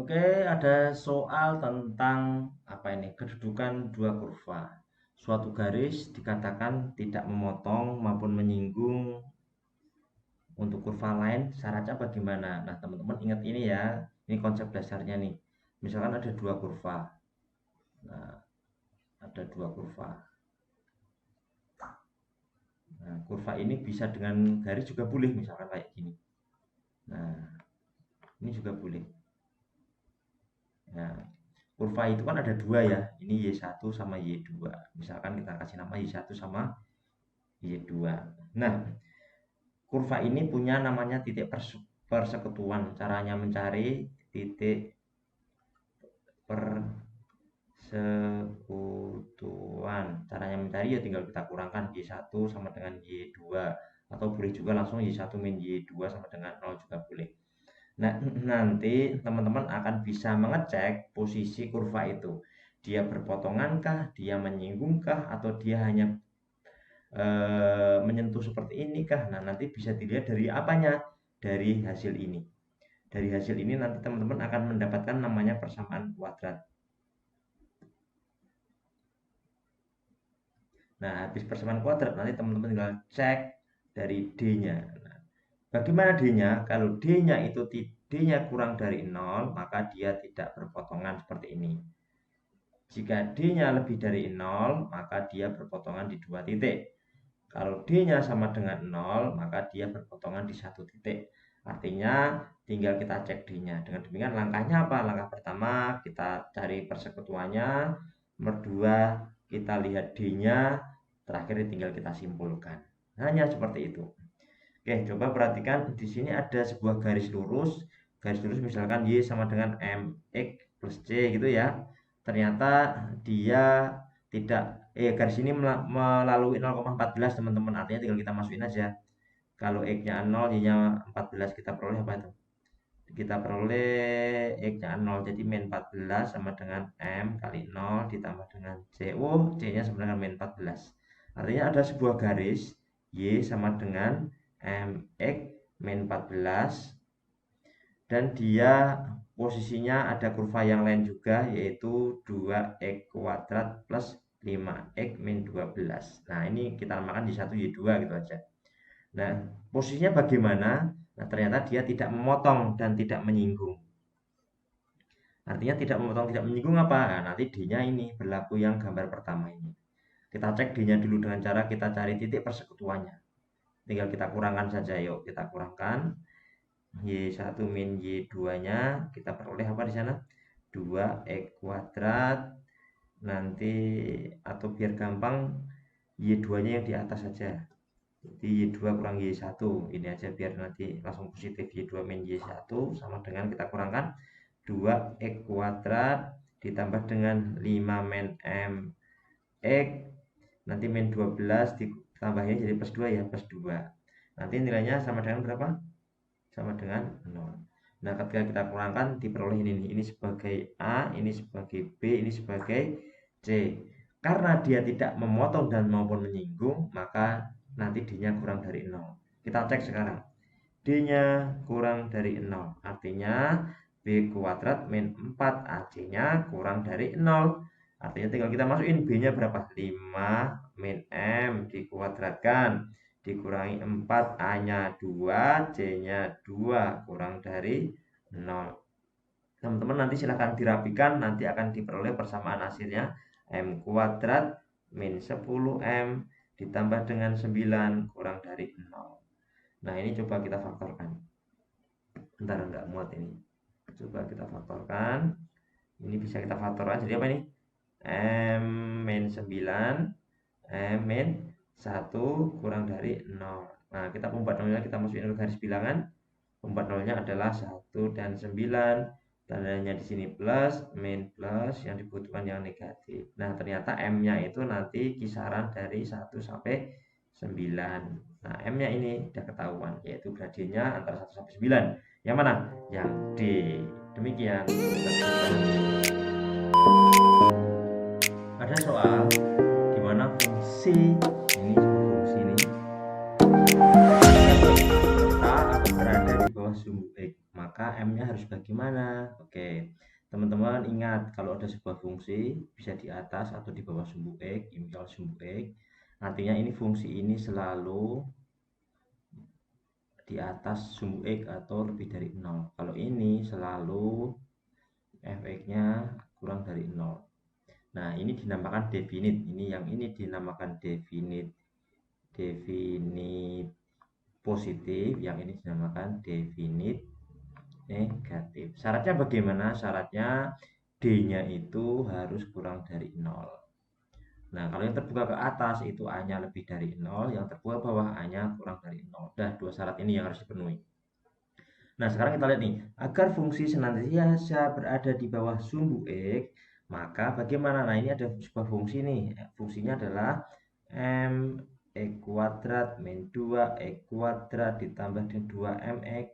Oke, ada soal tentang apa ini? Kedudukan dua kurva. Suatu garis dikatakan tidak memotong maupun menyinggung untuk kurva lain, syaratnya bagaimana? Nah, teman-teman ingat ini ya. Ini konsep dasarnya nih. Misalkan ada dua kurva. Nah, ada dua kurva. Nah, kurva ini bisa dengan garis juga boleh, misalkan kayak gini. Nah, ini juga boleh. Nah, kurva itu kan ada dua ya, ini Y1 sama Y2. Misalkan kita kasih nama Y1 sama Y2. Nah, kurva ini punya namanya titik persekutuan. Caranya mencari titik persekutuan. Caranya mencari ya tinggal kita kurangkan Y1 sama dengan Y2. Atau boleh juga langsung Y1 min Y2 sama dengan 0 juga boleh. Nah, nanti teman-teman akan bisa mengecek posisi kurva itu. Dia berpotongankah, dia menyinggungkah, atau dia hanya menyentuh seperti ini kah? Nah, nanti bisa dilihat dari apanya? Dari hasil ini. Dari hasil ini nanti teman-teman akan mendapatkan namanya persamaan kuadrat. Nah, habis persamaan kuadrat nanti teman-teman tinggal cek dari D-nya. Nah, bagaimana D-nya? Kalau D-nya itu D-nya kurang dari 0, maka dia tidak berpotongan seperti ini. Jika D-nya lebih dari 0, maka dia berpotongan di dua titik. Kalau D-nya sama dengan 0, maka dia berpotongan di satu titik. Artinya tinggal kita cek D-nya. Dengan demikian langkahnya apa? Langkah pertama kita cari persekutuannya. Nomor 2 kita lihat D-nya. Terakhir tinggal kita simpulkan. Hanya seperti itu. Oke, coba perhatikan di sini ada sebuah garis lurus. Garis lurus misalkan Y sama dengan MX plus C gitu ya. Ternyata dia tidak garis ini melalui 0,14 teman-teman, artinya tinggal kita masukin aja. Kalau X-nya 0, Y-nya 14, kita peroleh apa itu? Kita peroleh X-nya 0, jadi min 14 sama dengan M kali 0 ditambah dengan C. C-nya sama dengan min 14. Artinya ada sebuah garis Y sama dengan MX min 14, dan dia posisinya ada kurva yang lain juga, yaitu 2x kuadrat plus 5x min 12. Nah, ini kita namakan di 1 Y2 gitu aja. Nah, posisinya bagaimana? Nah, ternyata dia tidak memotong dan tidak menyinggung. Artinya tidak memotong, tidak menyinggung apa? Nah, nanti D-nya ini berlaku yang gambar pertama ini. Kita cek D-nya dulu dengan cara kita cari titik persekutuannya. Tinggal kita kurangkan saja, yuk kita kurangkan. Y1 min Y2-nya kita peroleh apa di sana? 2x kuadrat. Nanti atau biar gampang Y2-nya yang di atas saja. Jadi Y2 kurang Y1. Ini aja biar nanti langsung positif. Y2 min Y1 sama dengan kita kurangkan 2x kuadrat ditambah dengan 5 min MX. Nanti min 12 ditambahnya jadi plus 2 ya, plus 2. Nanti nilainya sama dengan berapa? Sama dengan 0. Nah, ketika kita kurangkan diperoleh ini sebagai A, ini sebagai B, ini sebagai C. Karena dia tidak memotong dan maupun menyinggung, maka nanti D-nya kurang dari 0. Kita cek sekarang. D-nya kurang dari 0. Artinya B kuadrat min 4 AC-nya kurang dari 0. Artinya tinggal kita masukin B-nya berapa? 5 min M dikuadratkan dikurangi 4, A-nya 2, C-nya 2, kurang dari 0. Teman-teman nanti silahkan dirapikan, nanti akan diperoleh persamaan hasilnya M kuadrat min 10M ditambah dengan 9 kurang dari 0. Nah, ini coba kita faktorkan. Bentar, enggak muat ini. Coba kita faktorkan. Ini bisa kita faktorkan jadi apa ini? M min 9, M min 1 kurang dari 0. Nah, kita pembuat nolnya kita masukin ke garis bilangan. Pembuat nolnya adalah 1 dan 9. Tandanya di sini plus, min plus, yang dibutuhkan yang negatif. Nah, ternyata M-nya itu nanti kisaran dari 1 sampai 9. Nah, M-nya ini sudah ketahuan, yaitu gradiennya antara 1 sampai 9. Yang mana? Yang D. Demikian. Ada soal di mana fungsi ini serta atau berada di bawah sumbu X, maka M-nya harus bagi bagaimana? Oke, teman-teman ingat kalau ada sebuah fungsi bisa di atas atau di bawah sumbu X, misal sumbu X, artinya ini fungsi ini selalu di atas sumbu X atau lebih dari 0. Kalau ini selalu fx-nya kurang dari 0. Nah, ini dinamakan definite. Ini dinamakan definite positif, yang ini dinamakan definite negatif. Syaratnya bagaimana? Syaratnya D-nya itu harus kurang dari 0. Nah, kalau yang terbuka ke atas itu A-nya lebih dari 0, yang terbuka bawah A-nya kurang dari 0. Dah, dua syarat ini yang harus dipenuhi. Nah, sekarang kita lihat nih, agar fungsi senantiasa berada di bawah sumbu X, maka bagaimana? Nah, ini ada sebuah fungsi nih. Fungsinya adalah M X kuadrat min 2 X kuadrat ditambah dengan 2mx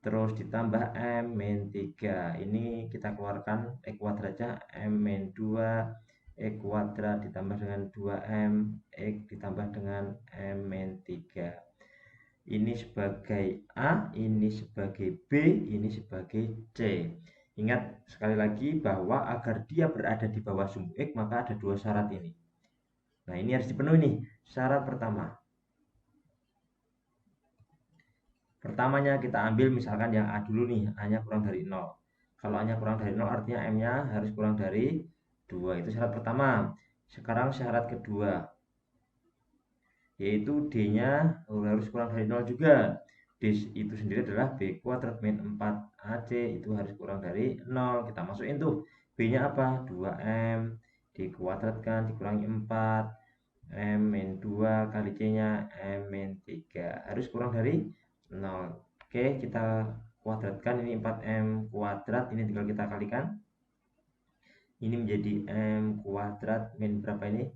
terus ditambah M min 3. Ini kita keluarkan X kuadratnya M min 2 X kuadrat ditambah dengan 2M X ditambah dengan M min 3. Ini sebagai A, ini sebagai B, ini sebagai C. Ingat sekali lagi bahwa agar dia berada di bawah sumbu X, maka ada dua syarat ini. Nah, ini harus dipenuhi nih. Syarat pertama. Pertamanya kita ambil misalkan yang A dulu nih, A-nya kurang dari 0. Kalau A-nya kurang dari 0 artinya M-nya harus kurang dari 2. Itu syarat pertama. Sekarang syarat kedua, yaitu D-nya harus kurang dari 0 juga. D itu sendiri adalah B kuadrat min 4AC, itu harus kurang dari 0. Kita masukin tuh. B-nya apa? 2M dikuadratkan dikurangi 4. M min 2 kali C-nya M min 3. Harus kurang dari 0. Oke, kita kuadratkan, ini 4M kuadrat, ini tinggal kita kalikan. Ini menjadi M kuadrat min berapa ini?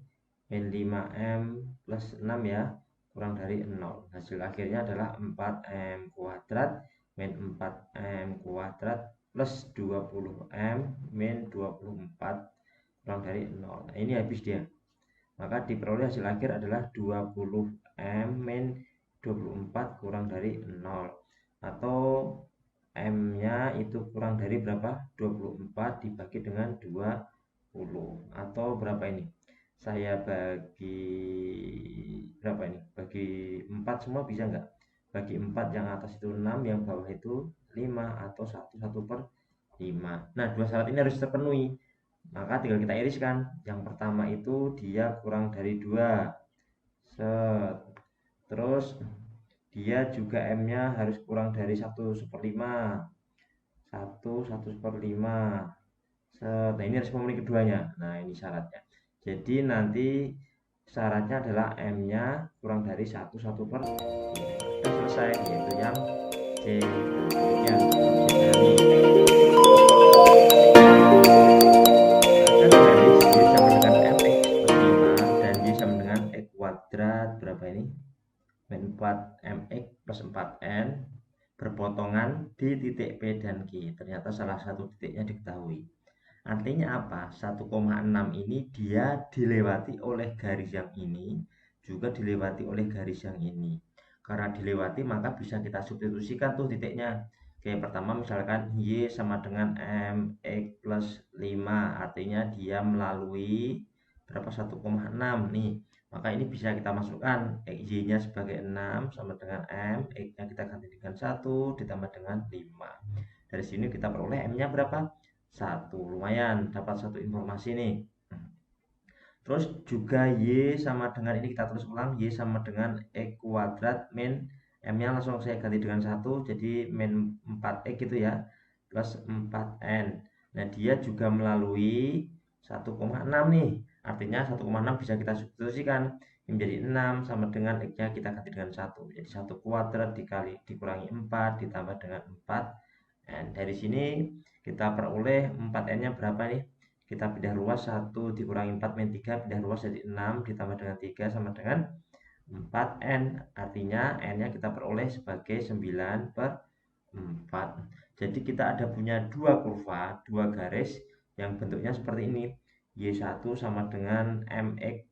Min 5M plus 6 ya, kurang dari 0. Hasil akhirnya adalah 4M kuadrat min 4M kuadrat plus 20M min 24 kurang dari 0. Nah, ini habis dia. Maka diperoleh hasil akhir adalah 20M min 24 kurang dari 0. Atau M-nya itu kurang dari berapa? 24 dibagi dengan 20. Atau berapa ini? Saya bagi berapa ini? Bagi 4 semua bisa nggak? Bagi 4, yang atas itu 6, yang bawah itu 5, atau 1/5. Nah, dua syarat ini harus terpenuhi. Maka tinggal kita iriskan. Yang pertama itu dia kurang dari 2. Set. Terus dia juga M-nya harus kurang dari 1/5. 1/1/5. Set. Nah, ini harus memenuhi keduanya. Nah, ini syaratnya. Jadi nanti syaratnya adalah M-nya kurang dari 1/1/5. Sudah selesai, yaitu yang C. Demikian kuadrat berapa ini? Min 4mx plus 4n berpotongan di titik P dan Q. Ternyata salah satu titiknya diketahui. Artinya apa? 1,6 ini dia dilewati oleh garis yang ini, juga dilewati oleh garis yang ini. Karena dilewati maka bisa kita substitusikan tuh titiknya. Oke, pertama misalkan Y sama dengan MX plus 5, artinya dia melalui berapa? 1,6 nih. Maka ini bisa kita masukkan Y-nya sebagai 6 sama dengan M, X-nya kita ganti dengan 1 ditambah dengan 5. Dari sini kita peroleh M-nya berapa? 1. Lumayan, dapat satu informasi nih. Terus juga Y sama dengan ini kita terus ulang, Y sama dengan X kuadrat min M-nya langsung saya ganti dengan 1, jadi min 4X gitu ya, plus 4N. Nah, dia juga melalui 1,6 nih. Artinya 1,6 bisa kita substitusikan. Ini menjadi 6 sama dengan X-nya kita ganti dengan 1. Jadi 1 kuadrat dikurangi 4 ditambah dengan 4. Dan dari sini kita peroleh 4N-nya berapa nih? Kita pindah ruas, 1 dikurangi 4 min 3 pindah ruas jadi 6 ditambah dengan 3 sama dengan 4N. Artinya N-nya kita peroleh sebagai 9/4. Jadi kita ada punya dua kurva, dua garis yang bentuknya seperti ini. Y1 sama dengan MX.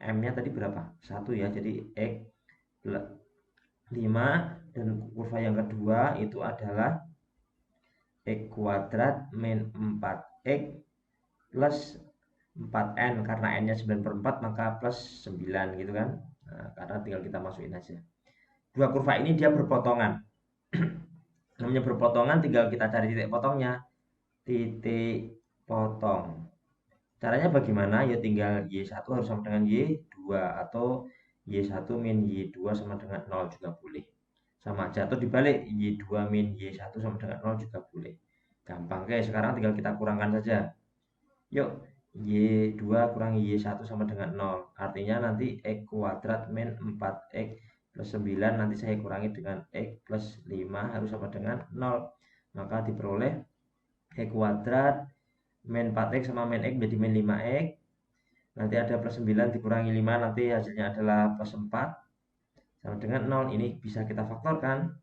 M-nya tadi berapa? 1 ya, jadi X 5. Dan kurva yang kedua itu adalah X kuadrat min 4X plus 4N, karena N-nya 9/4 maka plus 9 gitu kan. Nah, karena tinggal kita masukin aja. Dua kurva ini dia berpotongan. Namanya berpotongan, tinggal kita cari titik potongnya. Titik potong. Caranya bagaimana? Ya tinggal Y1 harus sama dengan Y2 atau Y1 min Y2 sama dengan 0 juga boleh. Sama aja, atau dibalik, Y2 min Y1 sama dengan 0 juga boleh. Gampang. Oke, sekarang tinggal kita kurangkan saja. Yuk, Y2 kurangi Y1 sama dengan 0. Artinya nanti X kuadrat min 4X plus 9, nanti saya kurangi dengan X plus 5 harus sama dengan 0. Maka diperoleh X kuadrat min 4X sama min X jadi min 5X. Nanti ada plus 9 dikurangi 5, nanti hasilnya adalah plus 4 sama dengan 0. Ini bisa kita faktorkan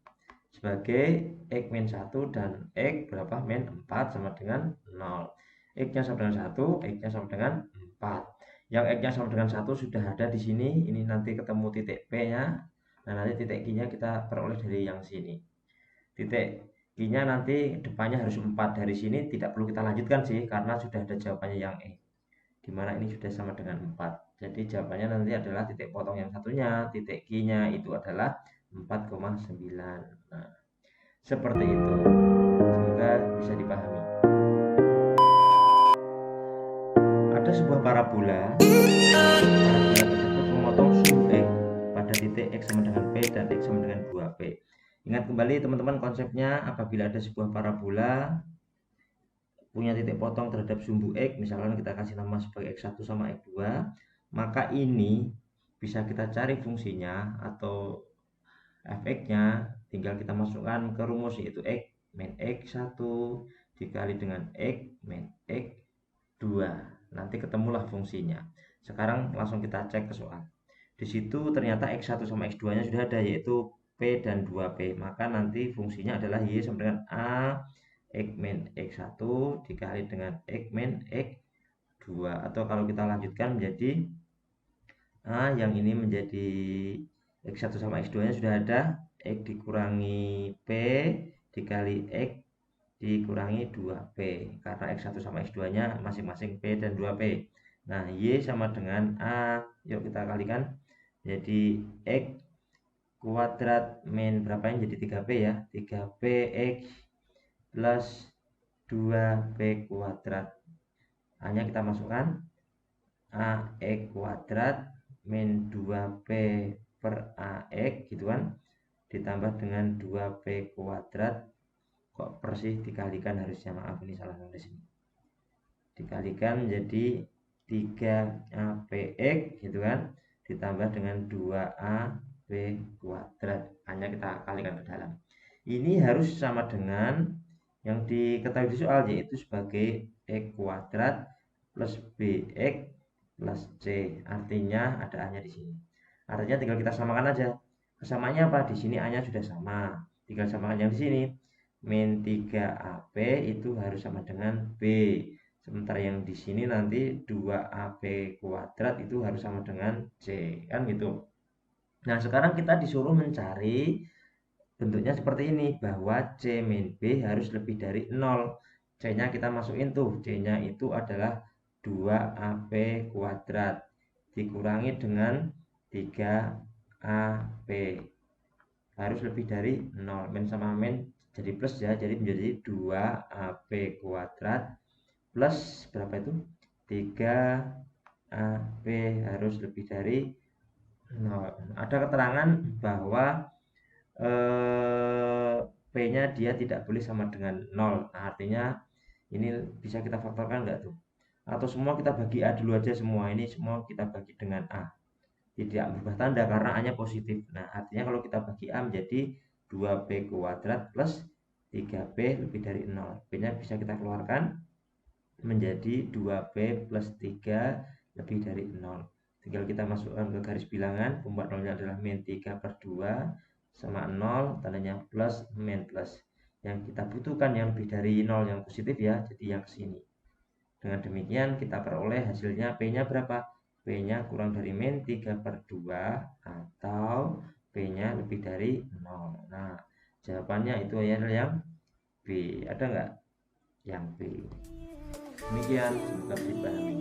sebagai X min 1 dan X berapa min 4 sama dengan 0. X nya sama dengan 1, X nya sama dengan 4. Yang X nya sama dengan 1 sudah ada di sini. Ini nanti ketemu titik P nya. Nah, nanti titik Q nya kita peroleh dari yang sini. Titik Q nya nanti depannya harus 4. Dari sini tidak perlu kita lanjutkan sih, karena sudah ada jawabannya yang E, dimana ini sudah sama dengan 4. Jadi jawabannya nanti adalah titik potong yang satunya, titik Q nya itu adalah 4,9. Nah, seperti itu. Semoga bisa dipahami. Ada sebuah parabola. Parabola tersebut memotong sumbu X pada titik X sama dengan P dan X sama dengan 2P. Ingat kembali teman-teman konsepnya, apabila ada sebuah parabola punya titik potong terhadap sumbu X, misalkan kita kasih nama sebagai X1 sama X2, maka ini bisa kita cari fungsinya atau fx-nya, tinggal kita masukkan ke rumus, yaitu X min X1 dikali dengan X min X2. Nanti ketemulah fungsinya. Sekarang langsung kita cek ke soal. Di situ ternyata X1 sama X2-nya sudah ada, yaitu P dan 2P. Maka nanti fungsinya adalah Y sama dengan A X min X1 dikali dengan X min X2. Atau kalau kita lanjutkan menjadi A yang ini menjadi X1 sama X2-nya sudah ada, X dikurangi P dikali X dikurangi 2P, karena X1 sama X2-nya masing-masing P dan 2P. Nah, Y sama dengan A, yuk kita kalikan, jadi X kuadrat min berapa ini, jadi 3P ya, 3PX plus 2P kuadrat. Hanya kita masukkan AX kuadrat min 2P per AX gitu kan, ditambah dengan 2P kuadrat. Kok persih dikalikan harusnya, maaf ini salah nulis ini, dikalikan menjadi 3APX gitu kan, ditambah dengan 2AB kuadrat. Hanya kita kalikan ke dalam. Ini harus sama dengan yang diketahui di soal, yaitu sebagai X kuadrat plus BX plus C. Artinya ada A-nya di sini. Artinya tinggal kita samakan aja. Kesamaannya apa? Di sini A-nya sudah sama. Tinggal samakan yang di sini. Min 3AP itu harus sama dengan B. Sementara yang di sini nanti 2AP kuadrat itu harus sama dengan C. Kan gitu. Nah, sekarang kita disuruh mencari bentuknya seperti ini, bahwa C min B harus lebih dari 0. C-nya kita masukin tuh. C-nya itu adalah 2AP kuadrat dikurangi dengan 3AP. Harus lebih dari 0. Min sama min jadi plus ya. Jadi menjadi 2AP kuadrat plus berapa itu? 3AP harus lebih dari 0. Ada keterangan bahwa P-nya dia tidak boleh sama dengan 0. Nah, artinya ini bisa kita faktorkan enggak tuh? Atau semua kita bagi A dulu aja semua. Ini semua kita bagi dengan A. Tidak berubah tanda karena A-nya positif. Nah, artinya kalau kita bagi A menjadi 2P kuadrat plus 3P lebih dari 0. P-nya bisa kita keluarkan menjadi 2P plus 3 lebih dari 0. Tinggal kita masukkan ke garis bilangan. Pembuat nolnya adalah min 3 per 2 sama 0, tandanya plus min plus. Yang kita butuhkan yang lebih dari 0 yang positif ya, jadi yang kesini. Dengan demikian kita peroleh hasilnya P-nya berapa? P-nya kurang dari min 3 per 2 atau P-nya lebih dari 0. Nah, jawabannya itu adalah yang B. B. Ada nggak yang B? Demikian, semoga bisa dipahami.